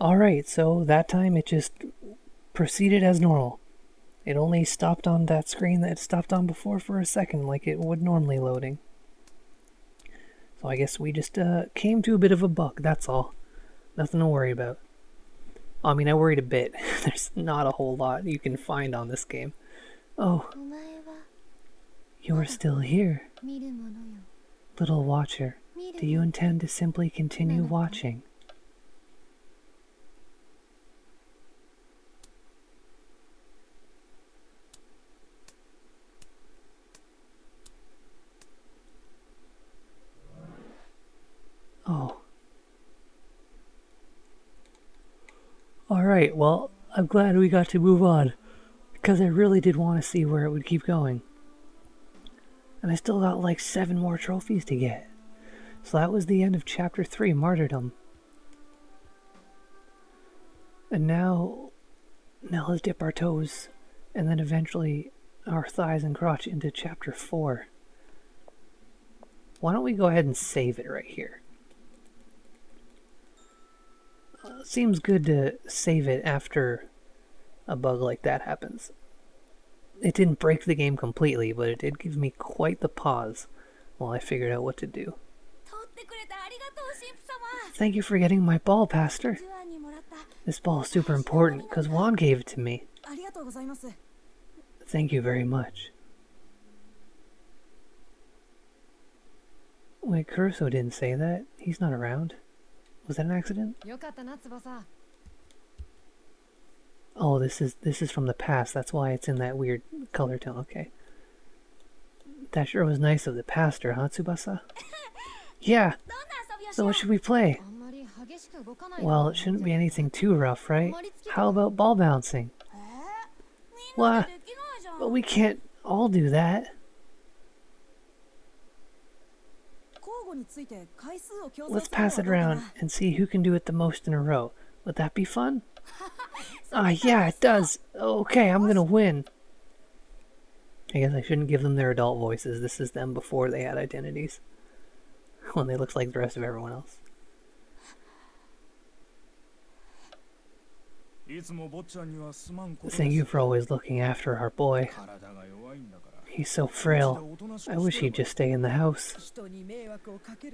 Alright, so that time it just proceeded as normal. It only stopped on that screen that it stopped on before for a second, like it would normally loading. So I guess we just came to a bit of a bug, that's all. Nothing to worry about. I mean, I worried a bit. There's not a whole lot you can find on this game. Oh, you're still here. Little watcher, do you intend to simply continue watching? Oh. Alright, well, I'm glad we got to move on, because I really did want to see where it would keep going. And I still got like 7 more trophies to get. So that was the end of Chapter 3, Martyrdom. And now let's dip our toes, and then eventually our thighs and crotch into Chapter 4. Why don't we go ahead and save it right here? Seems good to save it after a bug like that happens. It didn't break the game completely, but it did give me quite the pause while I figured out what to do. Thank you for getting my ball, Pastor. This ball is super important because Juan gave it to me. Thank you very much. Wait, Kurusu didn't say that. He's not around. Was that an accident? Oh, this is from the past. That's why it's in that weird color tone. Okay. That sure was nice of the pastor, huh, Tsubasa? Yeah. So what should we play? Well, it shouldn't be anything too rough, right? How about ball bouncing? What? But we can't all do that. Let's pass it around and see who can do it the most in a row. Would that be fun? Yeah, it does. Okay, I'm gonna win. I guess I shouldn't give them their adult voices. This is them before they had identities. When they look like the rest of everyone else. Thank you for always looking after our boy. He's so frail. I wish he'd just stay in the house.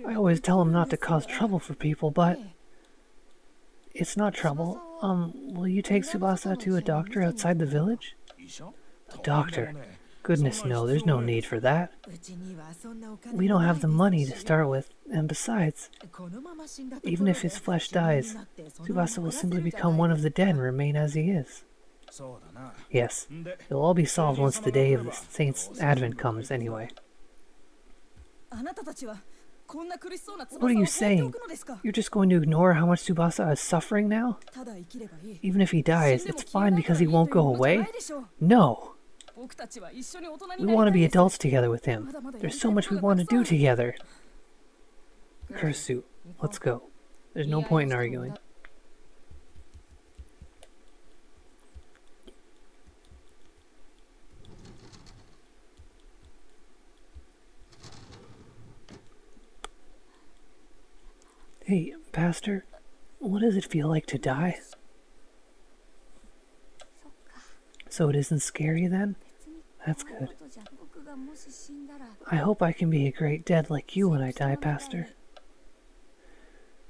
I always tell him not to cause trouble for people, but... It's not trouble. Will you take Tsubasa to a doctor outside the village? A doctor? Goodness no, there's no need for that. We don't have the money to start with, and besides, even if his flesh dies, Tsubasa will simply become one of the dead and remain as he is. Yes, it'll all be solved once the day of the Saint's Advent comes, anyway. What are you saying? You're just going to ignore how much Tsubasa is suffering now? Even if he dies, it's fine because he won't go away? No! We want to be adults together with him. There's so much we want to do together. Kurusu, let's go. There's no point in arguing. Hey, Pastor, what does it feel like to die? So it isn't scary then? That's good. I hope I can be a great dead like you when I die, Pastor.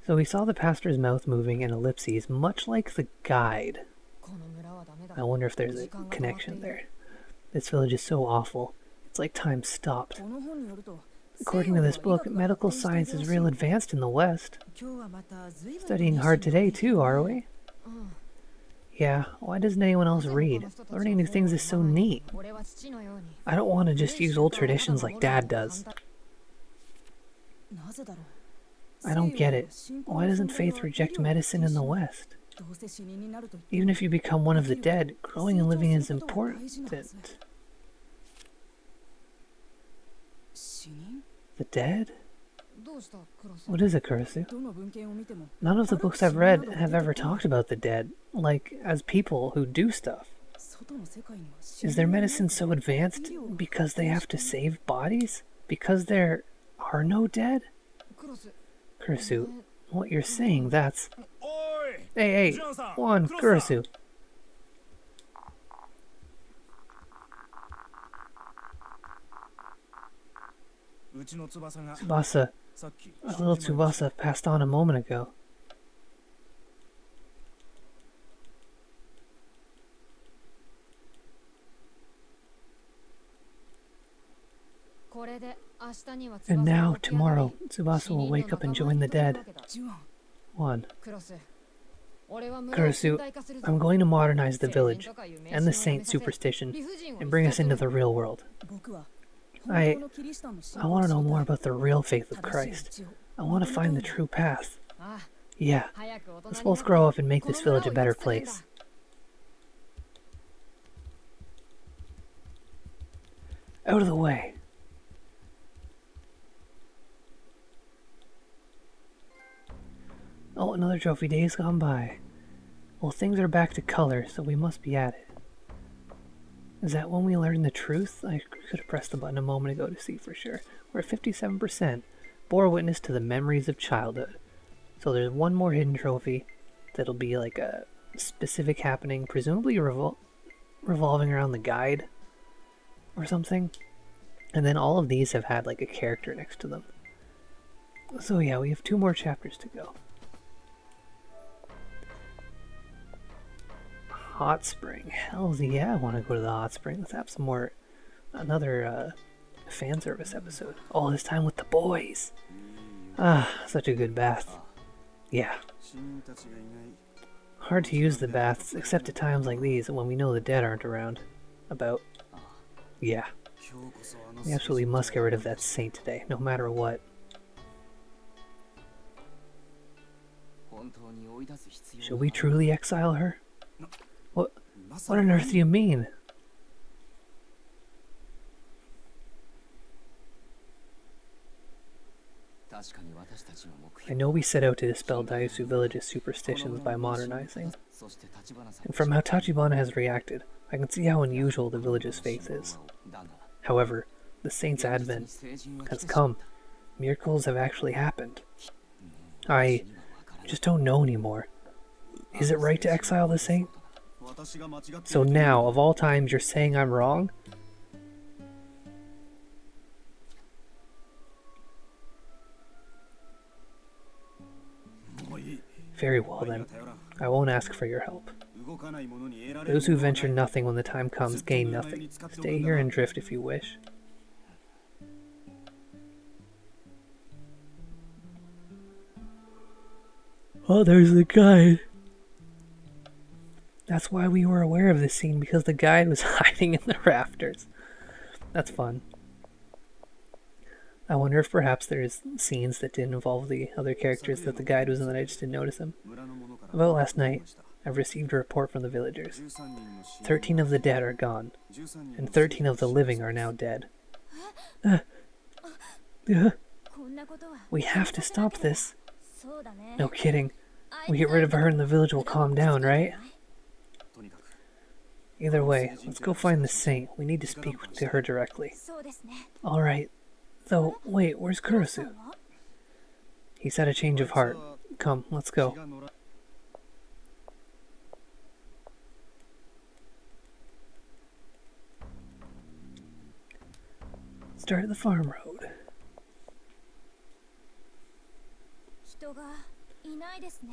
So we saw the pastor's mouth moving in ellipses, much like the guide. I wonder if there's a connection there. This village is so awful. It's like time stopped. According to this book, medical science is real advanced in the West. Studying hard today too, are we? Yeah, why doesn't anyone else read? Learning new things is so neat. I don't want to just use old traditions like Dad does. I don't get it. Why doesn't faith reject medicine in the West? Even if you become one of the dead, growing and living is important. The dead? What is it, Kurusu? None of the books I've read have ever talked about the dead, like as people who do stuff. Is their medicine so advanced because they have to save bodies? Because there are no dead? Kurusu, what you're saying, that's... Hey, Juan, Kurusu. Tsubasa, our little Tsubasa passed on a moment ago. And now, tomorrow, Tsubasa will wake up and join the dead. Juan. Kurusu, I'm going to modernize the village and the saint superstition and bring us into the real world. I want to know more about the real faith of Christ. I want to find the true path. Yeah, let's both grow up and make this village a better place. Out of the way. Oh, another trophy day's gone by. Well, things are back to color, so we must be at it. Is that when we learn the truth? I could have pressed the button a moment ago to see for sure. We're at 57%. Bore witness to the memories of childhood. So there's one more hidden trophy that'll be like a specific happening, presumably revolving around the guide or something. And then all of these have had like a character next to them. So yeah, we have 2 more chapters to go. Hot spring. Hells yeah, I want to go to the hot spring. Let's have some more. Another fan service episode. All this time with the boys. Ah, such a good bath. Yeah. Hard to use the baths, except at times like these when we know the dead aren't around. Yeah. We absolutely must get rid of that saint today, no matter what. Should we truly exile her? What on earth do you mean? I know we set out to dispel Daisu Village's superstitions by modernizing, and from how Tachibana has reacted, I can see how unusual the village's faith is. However, the saint's advent has come. Miracles have actually happened. I just don't know anymore. Is it right to exile the saint? So now, of all times, you're saying I'm wrong? Very well then. I won't ask for your help. Those who venture nothing when the time comes gain nothing. Stay here and drift if you wish. Oh, there's the guide. That's why we were aware of this scene, because the guide was hiding in the rafters. That's fun. I wonder if perhaps there's scenes that didn't involve the other characters that the guide was in that I just didn't notice him. About last night, I've received a report from the villagers. 13 of the dead are gone, and 13 of the living are now dead. We have to stop this. No kidding. We get rid of her and the village will calm down, right? Either way, let's go find the saint. We need to speak to her directly. Alright. Though, wait, where's Kurusu? He's had a change of heart. Come, let's go. Start the farm road.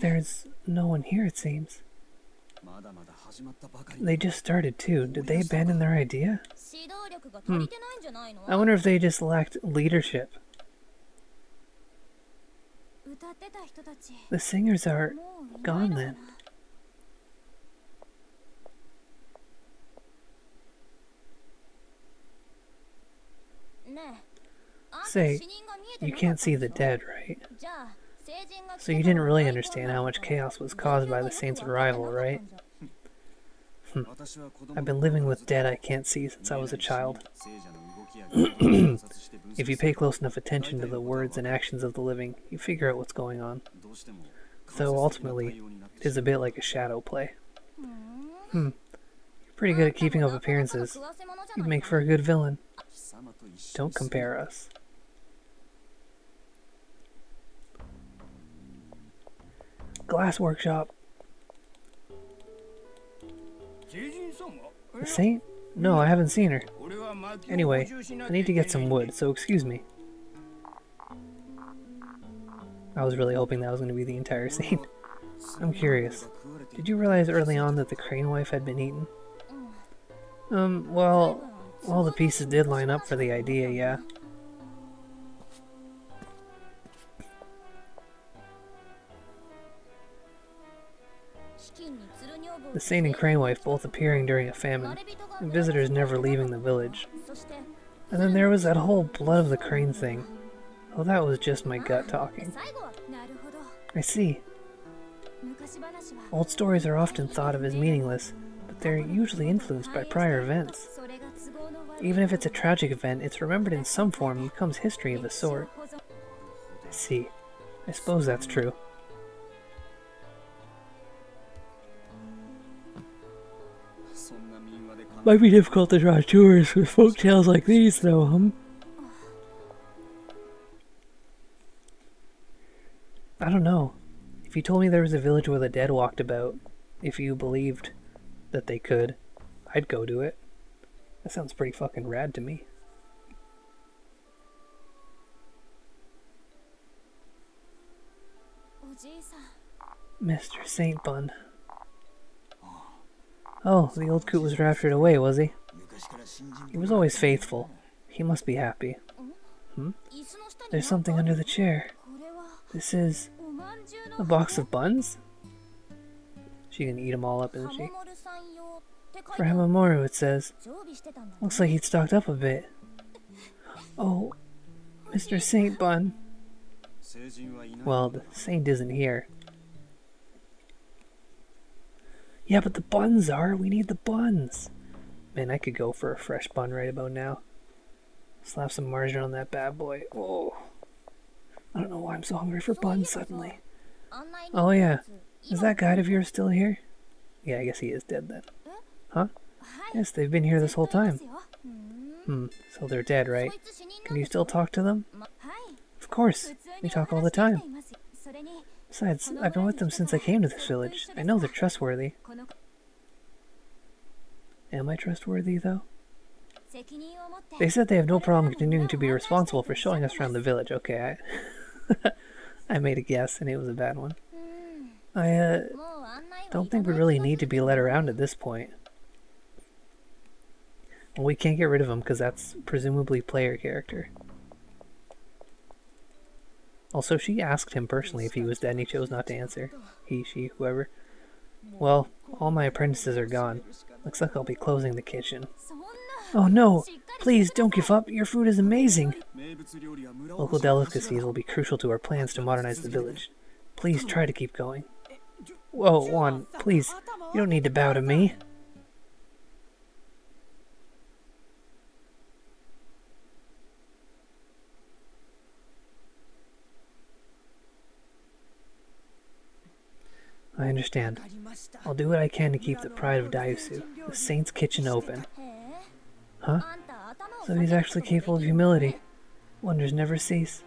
There's no one here, it seems. They just started too. Did they abandon their idea? I wonder if they just lacked leadership. The singers are gone then. Say, you can't see the dead, right? So you didn't really understand how much chaos was caused by the saint's arrival, right? I've been living with dead I can't see since I was a child. If you pay close enough attention to the words and actions of the living, you figure out what's going on. Though ultimately, it is a bit like a shadow play. You're pretty good at keeping up appearances. You'd make for a good villain. Don't compare us. Glass workshop. The saint? No, I haven't seen her. Anyway, I need to get some wood, so excuse me. I was really hoping that was going to be the entire scene. I'm curious. Did you realize early on that the crane wife had been eaten? Well, all the pieces did line up for the idea, yeah. The saint and crane wife both appearing during a famine, and visitors never leaving the village. And then there was that whole blood of the crane thing. Oh, that was just my gut talking. I see. Old stories are often thought of as meaningless, but they're usually influenced by prior events. Even if it's a tragic event, it's remembered in some form and becomes history of a sort. I see. I suppose that's true. Might be difficult to draw tourists with folk tales like these, though, I don't know. If you told me there was a village where the dead walked about, if you believed that they could, I'd go to it. That sounds pretty fucking rad to me. Mr. Saint Bun. Oh, the old coot was raptured away, was he? He was always faithful. He must be happy. There's something under the chair. This is a box of buns? She can eat them all up, isn't she? For Hamamoru, it says. Looks like he'd stocked up a bit. Oh, Mr. Saint Bun. Well, the saint isn't here. Yeah, but the buns are. We need the buns. Man, I could go for a fresh bun right about now. Slap some margarine on that bad boy. Oh. I don't know why I'm so hungry for buns suddenly. Oh yeah. Is that guide of yours still here? Yeah, I guess he is dead then. Huh? Yes, they've been here this whole time. So they're dead, right? Can you still talk to them? Of course. We talk all the time. Besides, I've been with them since I came to this village. I know they're trustworthy. Am I trustworthy, though? They said they have no problem continuing to be responsible for showing us around the village. Okay, I made a guess, and it was a bad one. I, don't think we really need to be led around at this point. Well, we can't get rid of him, because that's presumably player character. Also, she asked him personally if he was dead, and he chose not to answer. He, she, whoever. Well, all my apprentices are gone. Looks like I'll be closing the kitchen. Oh no! Please, don't give up. Your food is amazing. Local delicacies will be crucial to our plans to modernize the village. Please try to keep going. Whoa, Juan, please. You don't need to bow to me. I understand. I'll do what I can to keep the pride of Daiusu, the Saint's Kitchen, open. Huh? So he's actually capable of humility. Wonders never cease.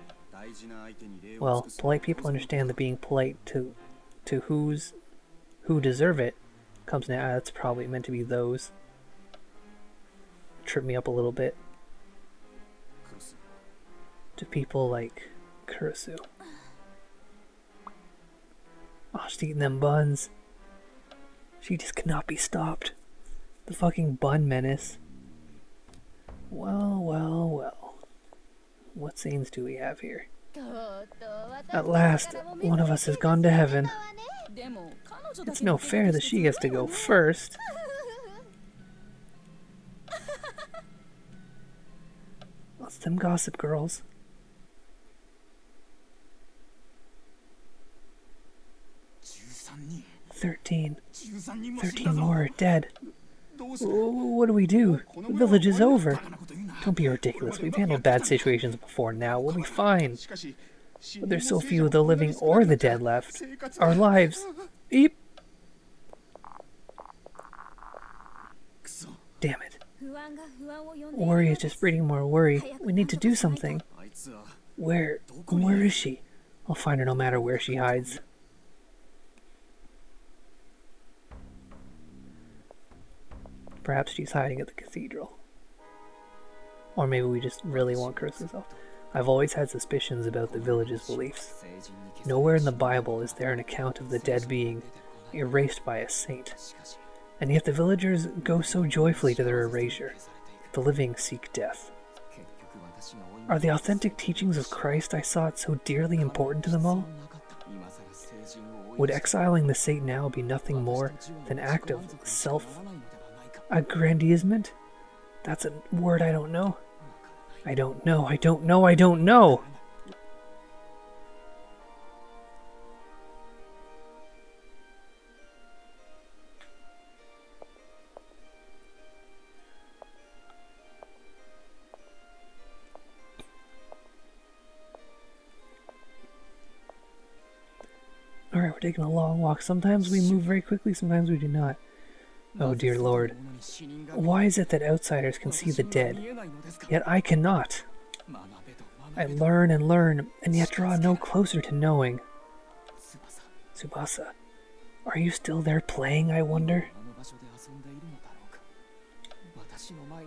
Well, polite people understand that being polite to who deserve it comes now. That's probably meant to be those. Trip me up a little bit. To people like Kurisu. Oh, she's eating them buns. She just cannot be stopped. The fucking bun menace. Well, well, well. What scenes do we have here? At last, one of us has gone to heaven. It's no fair that she gets to go first. What's them Gossip Girls? Thirteen more are dead. What do we do? The village is over. Don't be ridiculous. We've handled bad situations before now. We'll be fine. But there's so few of the living or the dead left. Our lives. Eep. Damn it. Worry is just breeding more worry. We need to do something. Where is she? I'll find her no matter where she hides. Perhaps she's hiding at the cathedral. Or maybe we just really want Kursuzo. I've always had suspicions about the village's beliefs. Nowhere in the Bible is there an account of the dead being erased by a saint. And yet the villagers go so joyfully to their erasure. The living seek death. Are the authentic teachings of Christ I sought so dearly important to them all? Would exiling the saint now be nothing more than an act of self-aggrandizement? That's a word I don't know. I don't know. Alright, we're taking a long walk. Sometimes we move very quickly, sometimes we do not. Oh dear Lord. Why is it that outsiders can see the dead, yet I cannot? I learn and learn, and yet draw no closer to knowing. Tsubasa, are you still there playing, I wonder?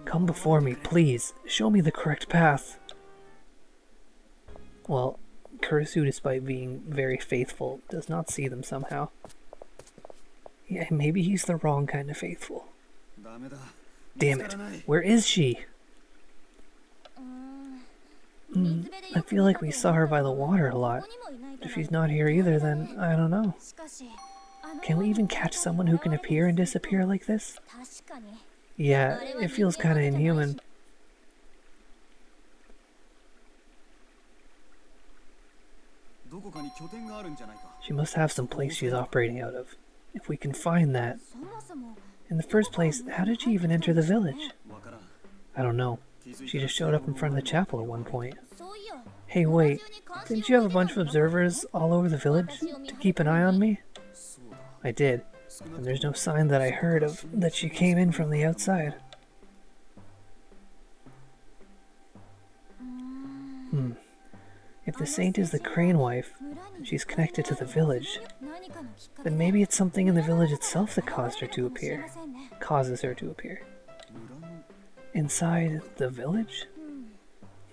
Come before me, please. Show me the correct path. Well, Kurisu, despite being very faithful, does not see them somehow. Yeah, maybe he's the wrong kind of faithful. Damn it. Where is she? I feel like we saw her by the water a lot. If she's not here either, then I don't know. Can we even catch someone who can appear and disappear like this? Yeah, it feels kind of inhuman. She must have some place she's operating out of. If we can find that. In the first place, how did she even enter the village? I don't know. She just showed up in front of the chapel at one point. Hey, wait. Didn't you have a bunch of observers all over the village to keep an eye on me? I did. And there's no sign that I heard of that she came in from the outside. If the saint is the crane wife, and she's connected to the village, then maybe it's something in the village itself that causes her to appear. Inside the village?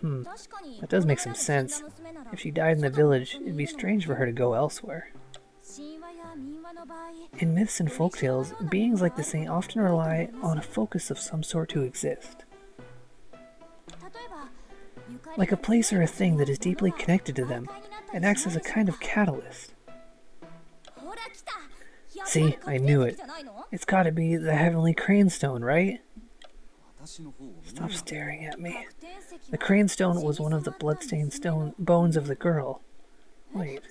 That does make some sense. If she died in the village, it'd be strange for her to go elsewhere. In myths and folktales, beings like the saint often rely on a focus of some sort to exist. Like a place or a thing that is deeply connected to them and acts as a kind of catalyst. See, I knew it. It's gotta be the Heavenly Crane Stone, right? Stop staring at me. The Crane Stone was one of the bloodstained bones of the girl. Wait.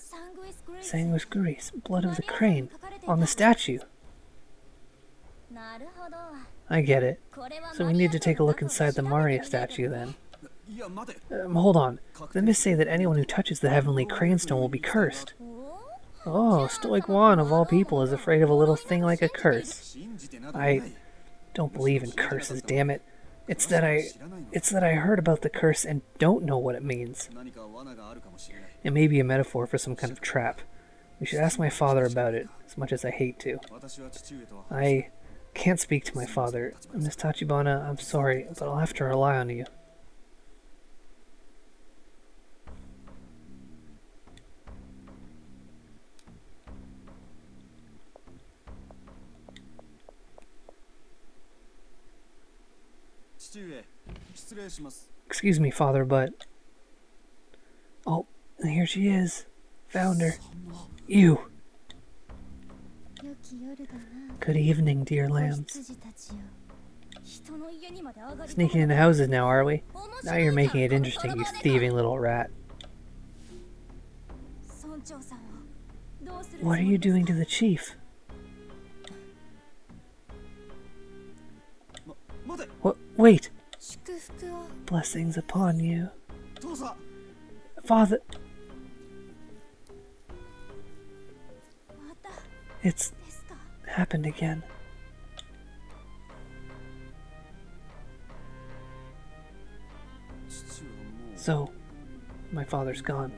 Sanguis Guris, blood of the crane, on the statue. I get it. So we need to take a look inside the Maria statue then. Hold on. The myths say that anyone who touches the Heavenly Crane Stone will be cursed. Oh, Stoic Juan of all people is afraid of a little thing like a curse. I don't believe in curses, damn it. It's that I heard about the curse and don't know what it means. It may be a metaphor for some kind of trap. We should ask my father about it, as much as I hate to. I can't speak to my father. Miss Tachibana, I'm sorry, but I'll have to rely on you. Excuse me, father, but... Oh, here she is. Found her. You! Good evening, dear lambs. Sneaking into houses now, are we? Now you're making it interesting, you thieving little rat. What are you doing to the chief? Wait! Blessings upon you. Father! It's happened again. So, my father's gone.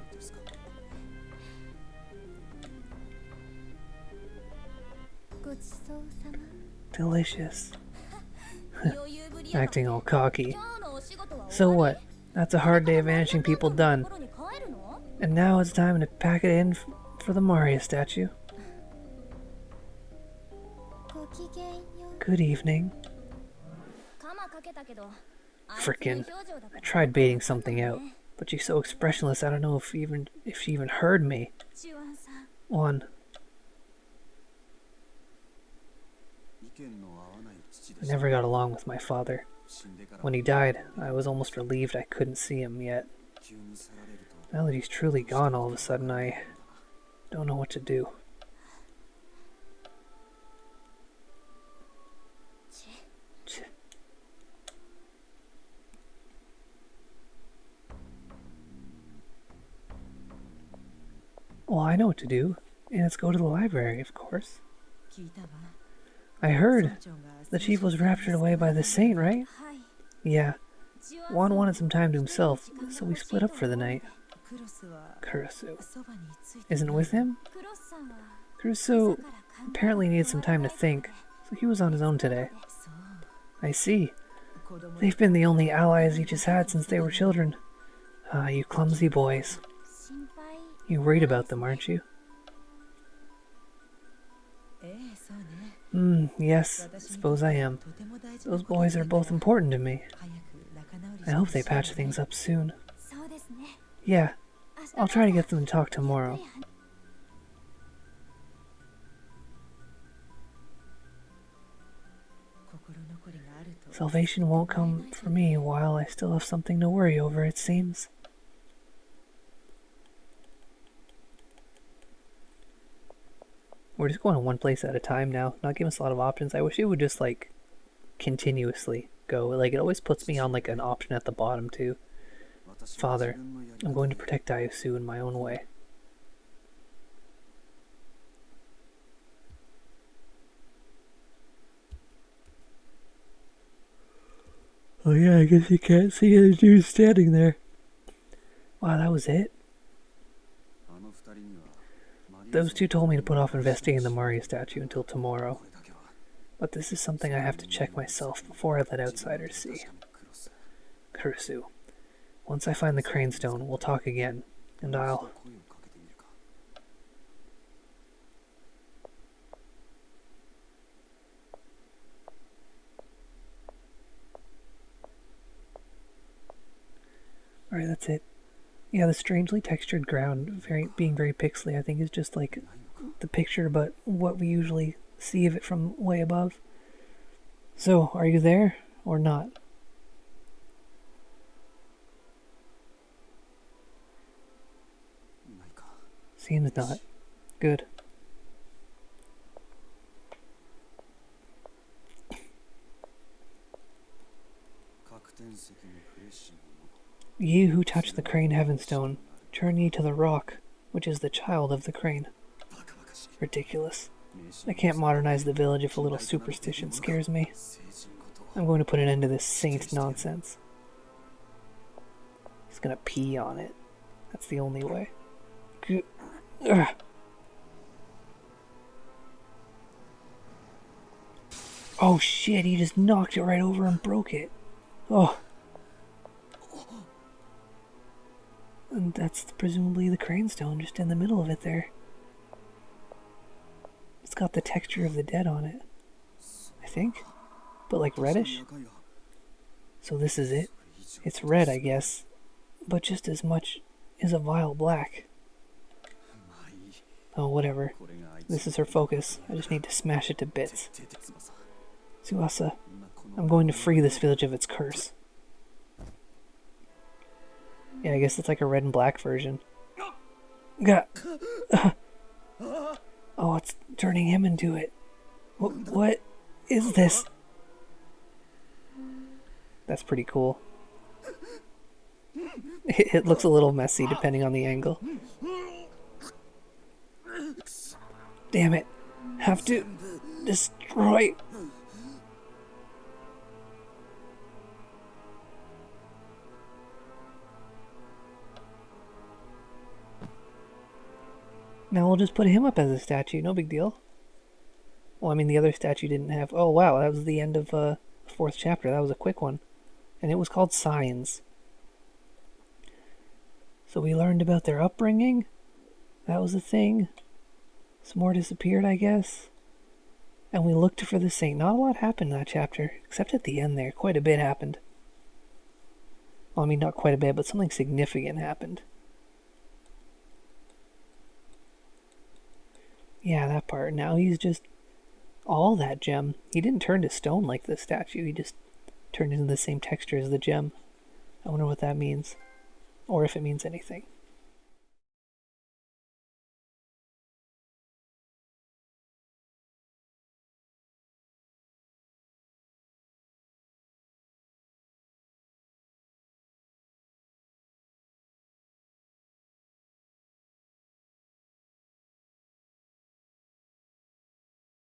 Delicious. Acting all cocky. So what? That's a hard day of vanishing people done. And now it's time to pack it in for the Maria statue. Good evening. Frickin'. I tried baiting something out, but she's so expressionless I don't know if she even heard me. One. I never got along with my father. When he died, I was almost relieved I couldn't see him yet. Now that he's truly gone all of a sudden, I don't know what to do. Well, I know what to do, and it's go to the library, of course. I heard the chief was raptured away by the saint, right? Yeah. Juan wanted some time to himself, so we split up for the night. Kurusu isn't with him? Kurusu apparently needs some time to think, so he was on his own today. I see. They've been the only allies each has had since they were children. Ah, you clumsy boys. You're worried about them, aren't you? Yes, suppose I am. Those boys are both important to me. I hope they patch things up soon. Yeah, I'll try to get them to talk tomorrow. Salvation won't come for me while I still have something to worry over, it seems. We're just going to one place at a time now, not giving us a lot of options. I wish it would just, like, continuously go. Like, it always puts me on, like, an option at the bottom, too. Father, I'm going to protect Daisu in my own way. Oh yeah, I guess you can't see the dude standing there. Wow, that was it? Those two told me to put off investigating the Maria statue until tomorrow. But this is something I have to check myself before I let outsiders see. Kurusu, once I find the crane stone, we'll talk again, and I'll... Alright, that's it. Yeah, the strangely textured ground being very pixely, I think is just like the picture, but what we usually see of it from way above. So, are you there or not? Seems not. Good. Ye who touch the crane Heavenstone, turn ye to the rock, which is the child of the crane. Ridiculous. I can't modernize the village if a little superstition scares me. I'm going to put an end to this saint nonsense. He's gonna pee on it. That's the only way. Oh shit, he just knocked it right over and broke it. Oh. And that's presumably the crane stone just in the middle of it there. It's got the texture of the dead on it, I think. But like reddish. So this is it. It's red, I guess. But just as much as a vile black. Oh, whatever. This is her focus. I just need to smash it to bits. Tsubasa, I'm going to free this village of its curse. Yeah, I guess it's like a red and black version. Oh, it's turning him into it. What is this? That's pretty cool. It looks a little messy depending on the angle. Damn it. Have to destroy... Now we'll just put him up as a statue, no big deal. Well, I mean, the other statue didn't have... Oh, wow, that was the end of 4th chapter. That was a quick one. And it was called Signs. So we learned about their upbringing. That was a thing. Some more disappeared, I guess. And we looked for the saint. Not a lot happened in that chapter, except at the end there. Quite a bit happened. Well, I mean, not quite a bit, but something significant happened. Yeah, that part. Now he's just all that gem. He didn't turn to stone like the statue. He just turned into the same texture as the gem. I wonder what that means. Or if it means anything.